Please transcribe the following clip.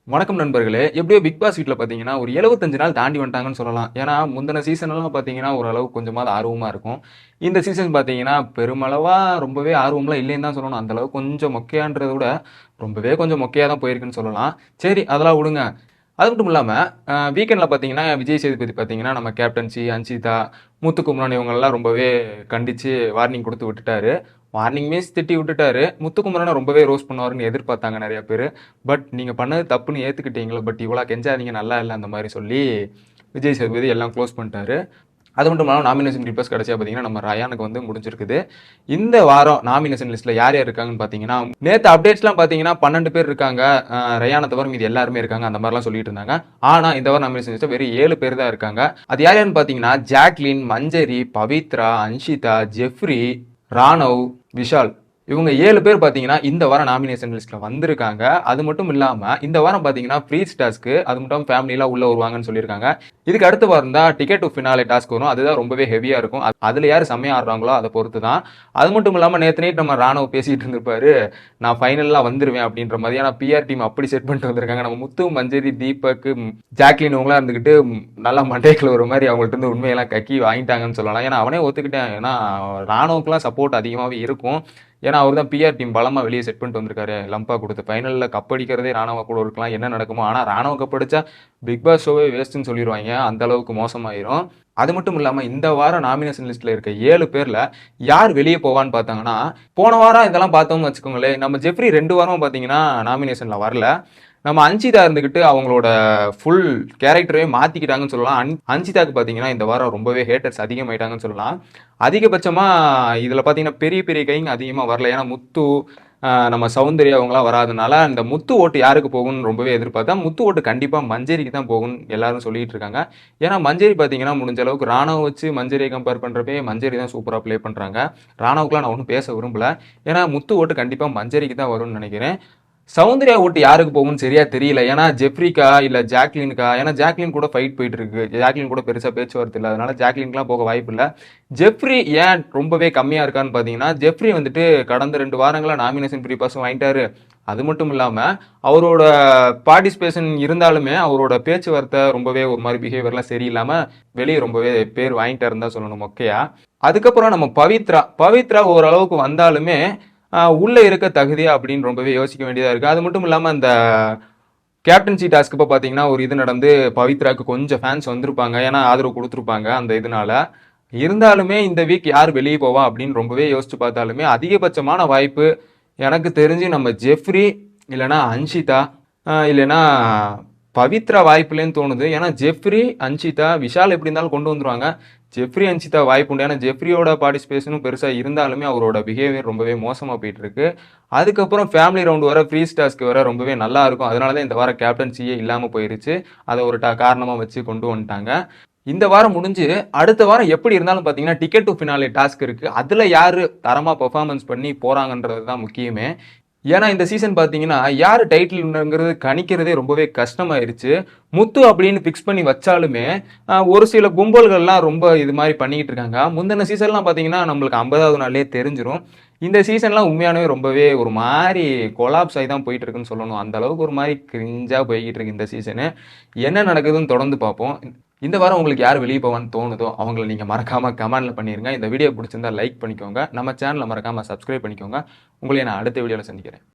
வணக்கம் நண்பர்களே. எப்படியோ பிக் பாஸ் வீட்ல பார்த்தீங்கன்னா, ஒரு 75 நாள் தாண்டி வந்துட்டாங்கன்னு சொல்லலாம். ஏன்னா, முந்தின சீசன்லாம் பார்த்தீங்கன்னா, ஓரளவு கொஞ்சமாவது ஆர்வமா இருக்கும். இந்த சீசன் பார்த்தீங்கன்னா, பெருமளவா ரொம்பவே ஆர்வம்லாம் இல்லைன்னு தான் சொல்லணும். அந்த அளவுக்கு கொஞ்சம் மொக்கையான்றத விட, ரொம்பவே கொஞ்சம் மொக்கையா தான் போயிருக்குன்னு சொல்லலாம். சரி, அதெல்லாம் விடுங்க. அது மட்டும் இல்லாம, வீக்கெண்ட்ல பார்த்தீங்கன்னா, விஜய் சேதுபதி பார்த்தீங்கன்னா, நம்ம கேப்டன்சி, அன்ஷிதா, முத்துக்குமரன் இவங்கலாம் ரொம்பவே கண்டிச்சு வார்னிங் குடுத்து விட்டுட்டாரு. வார்னிங் மீன்ஸ் திட்டி விட்டுட்டாரு. முத்துக்குமரன ரொம்பவே ரோஸ்ட் பண்ணுவாருன்னு எதிர்பார்த்தாங்க நெறைய பேரு. பட் நீங்க பண்ணது தப்புன்னு ஏத்துக்கிட்டீங்களா? பட் இவ்வளோ கெஞ்சாதீங்க நல்லா இல்ல அந்த மாரி சொல்லி, விஜய் சேதுபதி எல்லாம் க்ளோஸ் பண்ணிட்டாரு. அது மட்டும் இல்லாம நாமினேஷன் ரிப்போர்ட்ஸ் கடைசியா பார்த்தீங்கன்னா, நம்ம ரயானுக்கு வந்து முடிஞ்சிருக்குது. இந்த வாரம் நாமினேஷன் லிஸ்ட்ல யார் யார் இருக்காங்கன்னு பார்த்தீங்கன்னா, நேத்து அப்டேட்ஸ்லாம் பார்த்தீங்கன்னா 12 பேர் இருக்காங்க. ரயான தவிர மீதி எல்லாருமே இருக்காங்க. அந்த மாரிலாம் சொல்லிட்டு இருந்தாங்க. ஆனா இந்த வாரம் நாமினேஷன் லிஸ்ட்ல வெறும் 7 பேர் தான் இருக்காங்க. அது யார் யாருன்னு பார்த்தீங்கன்னா, ஜாக்லின், மஞ்சரி, பவித்ரா, அன்ஷிதா, ஜெஃப்ரி, ராணவ், விஷால் இவங்க 7 பேர் பார்த்தீங்கன்னா, இந்த வாரம் நாமினேஷன் லிஸ்ட்ல வந்திருக்காங்க. அது மட்டும் இல்லாம, இந்த வாரம் பார்த்தீங்கன்னா, ஃப்ரீஸ் டாஸ்க்கு அது மட்டும் ஃபேமிலிலாம் உள்ள வருவாங்கன்னு சொல்லியிருக்காங்க. இதுக்கு அடுத்த வாரம் தான் டிக்கெட் டு ஃபினாலே டாஸ்க் வரும். அதுதான் ரொம்பவே ஹெவியா இருக்கும். அதுல யார் செம்மையா ஆடுறாங்களோ அதை பொறுத்து தான். அது மட்டும் இல்லாம நேத்து நைட் நம்ம ராணுவ பேசிட்டு இருந்திருப்பாரு. நான் ஃபைனல்லாம் வந்துருவேன் அப்படின்ற மாதிரி. ஏன்னா பிஆர் டீம் அப்படி செட் பண்ணிட்டு வந்திருக்காங்க. நம்ம முத்து, மஞ்சரி, தீபக், ஜாக்லின் இவங்களாம் இருந்துகிட்டு நல்லா மண்டைக்குள்ள ஒரு மாதிரி அவங்கள்ட்ட இருந்து உண்மையெல்லாம் கக்கி வாங்கிட்டாங்கன்னு சொல்லலாம். ஏன்னா அவனே ஒத்துக்கிட்டேன். ஏன்னா ராணுவுக்குலாம் சப்போர்ட் அதிகமாகவே இருக்கும். ஏன்னா அவர் தான் பிஆர் டீம் பலமாக வெளியே செட் பண்ணிட்டு வந்திருக்காரு. லம்பா கொடுத்து ஃபைனலில் கப் அடிக்கிறதே ராணுவ கூட இருக்கலாம், என்ன நடக்குமோ. ஆனால் ராணுவ கப் அடிச்சா பிக் பாஸ் ஷோவே வேஸ்ட்டுன்னு சொல்லிடுவாங்க. அந்த அளவுக்கு மோசமாயிரும். அது மட்டும் இல்லாமல் இந்த வாரம் நாமினேஷன் லிஸ்ட்டில் இருக்க 7 பேரில் யார் வெளியே போவான்னு பார்த்தாங்கன்னா, போன வாரம் இதெல்லாம் பார்த்தோம்னு வச்சுக்கோங்களேன், நம்ம ஜெஃப்ரி 2 வாரம் பார்த்தீங்கன்னா நாமினேஷனில் வரல. நம்ம அன்ஷிதா இருந்துக்கிட்டு அவங்களோட ஃபுல் கேரக்டரே மாற்றிக்கிட்டாங்கன்னு சொல்லலாம். அன்ஷிதாவுக்கு பார்த்தீங்கன்னா இந்த வாரம் ரொம்பவே ஹேட்டர்ஸ் அதிகமாயிட்டாங்கன்னு சொல்லலாம். அதிகபட்சமாக இதில் பார்த்தீங்கன்னா பெரிய பெரிய கைங்க அதிகமாக வரல. ஏன்னா முத்து, நம்ம சௌந்தர்யா அவங்களாம் வராதனால இந்த முத்து ஓட்டு யாருக்கு போகும்னு ரொம்பவே எதிர்பார்த்தா, முத்து ஓட்டு கண்டிப்பாக மஞ்சரிக்கு தான் போகும்னு எல்லாரும் சொல்லிட்டு இருக்காங்க. ஏன்னா மஞ்சரி பார்த்தீங்கன்னா முடிஞ்ச அளவுக்கு ராணுவ வச்சு மஞ்சரியை கம்பேர் பண்ணுறப்பே மஞ்சரி தான் சூப்பராக ப்ளே பண்ணுறாங்க. ராணுவுக்குலாம் நான் ஒன்றும் பேச விரும்பல. ஏன்னா முத்து ஓட்டு கண்டிப்பாக மஞ்சரிக்கு தான் வரும்னு நினைக்கிறேன். சௌந்தர்யா ஓட்டு யாருக்கு போகும்னு சரியா தெரியல. ஏன்னா ஜெஃப்ரிக்கா இல்ல ஜாக்லினுக்கா? ஏன்னா ஜாக்லின் கூட ஃபைட் போயிட்டு இருக்கு. ஜாக்லின் கூட பெருசா பேச்சுவார்த்தை இல்லை. அதனால ஜாக்லின்க்குலாம் போக வாய்ப்பு இல்லை. ஜெஃப்ரி ஏன் ரொம்பவே கம்மியா இருக்கான்னு பாத்தீங்கன்னா, ஜெஃப்ரி வந்துட்டு கடந்த 2 வாரங்களா நாமினேஷன் ஃப்ரீ பாஸும் வாங்கிட்டாரு. அது மட்டும் இல்லாம அவரோட பார்ட்டிசிபேஷன் இருந்தாலுமே அவரோட பேச்சுவார்த்தை ரொம்பவே ஒரு மாதிரி பிஹேவியர்லாம் சரியில்லாம வெளியே ரொம்பவே பேர் வாங்கிட்டாருன்னு தான் சொல்லணும் மொக்கையா. அதுக்கப்புறம் நம்ம பவித்ரா ஓரளவுக்கு வந்தாலுமே உள்ள இருக்க தகுதியா அப்படின்னு ரொம்பவே யோசிக்க வேண்டியதா இருக்கு. அது மட்டும் இல்லாம அந்த கேப்டன்சி டாஸ்க் இப்போ பார்த்தீங்கன்னா ஒரு இது நடந்து பவித்ராக்கு கொஞ்சம் ஃபேன்ஸ் வந்திருப்பாங்க. ஏன்னா ஆதரவு கொடுத்துருப்பாங்க அந்த இதனால. இருந்தாலுமே இந்த வீக் யார் வெளியே போவா அப்படின்னு ரொம்பவே யோசிச்சு பார்த்தாலுமே அதிகபட்சமான வாய்ப்பு எனக்கு தெரிஞ்சு நம்ம ஜெஃப்ரி இல்லைன்னா அன்ஷிதா இல்லைன்னா பவித்ரா வாய்ப்புலேன்னு தோணுது. ஏன்னா ஜெஃப்ரி, அன்ஷிதா, விஷால் எப்படி இருந்தாலும் கொண்டு வந்துருவாங்க. ஜெஃப்ரி, அன்ஷிதா வாய்ப்பு உண்டு. ஏன்னா ஜெஃப்ரியோட பார்ட்டிசிபேஷனும் பெருசாக இருந்தாலுமே அவரோட பிஹேவியர் ரொம்பவே மோசமாக போயிட்டு இருக்கு. அதுக்கப்புறம் ஃபேமிலி ரவுண்டு வர ஃப்ரீ டாஸ்க்கு வர ரொம்பவே நல்லா இருக்கும். அதனால தான் இந்த வாரம் கேப்டன்சியே இல்லாமல் போயிருச்சு. அதை ஒரு காரணமாக வச்சு கொண்டு வந்துட்டாங்க. இந்த வாரம் முடிஞ்சு அடுத்த வாரம் எப்படி இருந்தாலும் பார்த்தீங்கன்னா டிக்கெட் டு ஃபினாலே டாஸ்க் இருக்கு. அதில் யார் தரமாக பெர்ஃபார்மன்ஸ் பண்ணி போறாங்கன்றது தான் முக்கியமே. ஏன்னா இந்த சீசன் பார்த்தீங்கன்னா யார் டைட்டில் வின்னருங்கிறது கணிக்கிறதே ரொம்பவே கஷ்டமாயிருச்சு. முத்து அப்படின்னு ஃபிக்ஸ் பண்ணி வச்சாலுமே ஒரு சில கும்பல்கள்லாம் ரொம்ப இது மாதிரி பண்ணிக்கிட்டு இருக்காங்க. முந்தின சீசன்லாம் பார்த்தீங்கன்னா நம்மளுக்கு 50வது நாள்லேயே தெரிஞ்சிடும். இந்த சீசன்லாம் உண்மையானவே ரொம்பவே ஒரு மாதிரி கொலாப்ஸ் ஆகி தான் போயிட்டு இருக்குன்னு சொல்லணும். அந்த அளவுக்கு ஒரு மாதிரி கிரிஞ்சாக போய்கிட்டு இருக்கு இந்த சீசனு. என்ன நடக்குதுன்னு தொடர்ந்து பார்ப்போம். இந்த வாரம் உங்களுக்கு யார் வெளியே போவான்னு தோணுதோ அவங்களை நீங்கள் மறக்காமல் கமெண்ட்ல பண்ணிடுங்க. இந்த வீடியோ பிடிச்சிருந்தா லைக் பண்ணிக்கோங்க. நம்ம சேனலை மறக்காமல் சப்ஸ்கிரைப் பண்ணிக்கோங்க. உங்களை நான் அடுத்த வீடியோவில் சந்திக்கிறேன்.